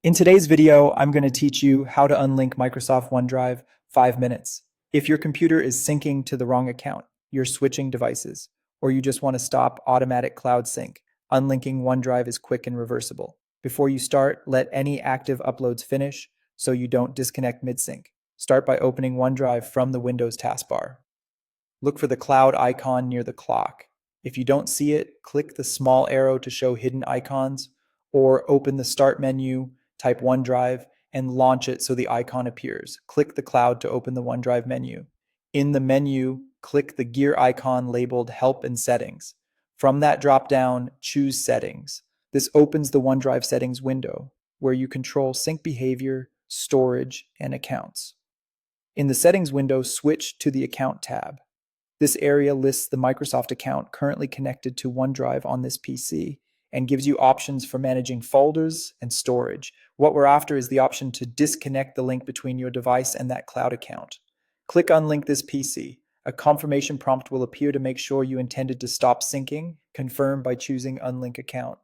In today's video, I'm going to teach you how to unlink Microsoft OneDrive 5 minutes. If your computer is syncing to the wrong account, you're switching devices, or you just want to stop automatic cloud sync, unlinking OneDrive is quick and reversible. Before you start, let any active uploads finish so you don't disconnect mid-sync. Start by opening OneDrive from the Windows taskbar. Look for the cloud icon near the clock. If you don't see it, click the small arrow to show hidden icons, or open the Start menu, type OneDrive, and launch it so the icon appears. Click the cloud to open the OneDrive menu. In the menu, click the gear icon labeled Help and Settings. From that drop-down, choose Settings. This opens the OneDrive settings window, where you control sync behavior, storage, and accounts. In the settings window, switch to the Account tab. This area lists the Microsoft account currently connected to OneDrive on this PC and gives you options for managing folders and storage. What we're after is the option to disconnect the link between your device and that cloud account. Click Unlink this PC. A confirmation prompt will appear to make sure you intended to stop syncing. Confirm by choosing Unlink account.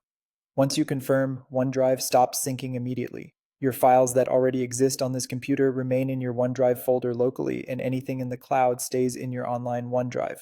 Once you confirm, OneDrive stops syncing immediately. Your files that already exist on this computer remain in your OneDrive folder locally, and anything in the cloud stays in your online OneDrive.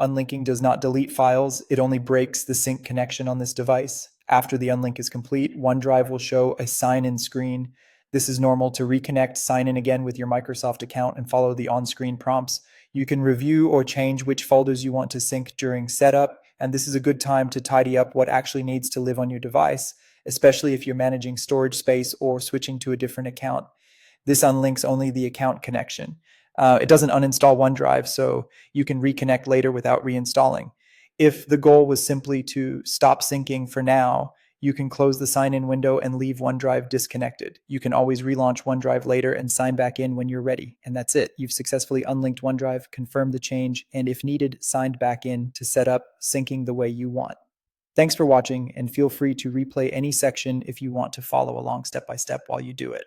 Unlinking does not delete files, it only breaks the sync connection on this device. After the unlink is complete, OneDrive will show a sign-in screen. This is normal. To reconnect, sign in again with your Microsoft account and follow the on-screen prompts. You can review or change which folders you want to sync during setup, and this is a good time to tidy up what actually needs to live on your device, especially if you're managing storage space or switching to a different account. This unlinks only the account connection. It doesn't uninstall OneDrive, so you can reconnect later without reinstalling. If the goal was simply to stop syncing for now, you can close the sign-in window and leave OneDrive disconnected. You can always relaunch OneDrive later and sign back in when you're ready. And that's it. You've successfully unlinked OneDrive, confirmed the change, and if needed, signed back in to set up syncing the way you want. Thanks for watching, and feel free to replay any section if you want to follow along step by step while you do it.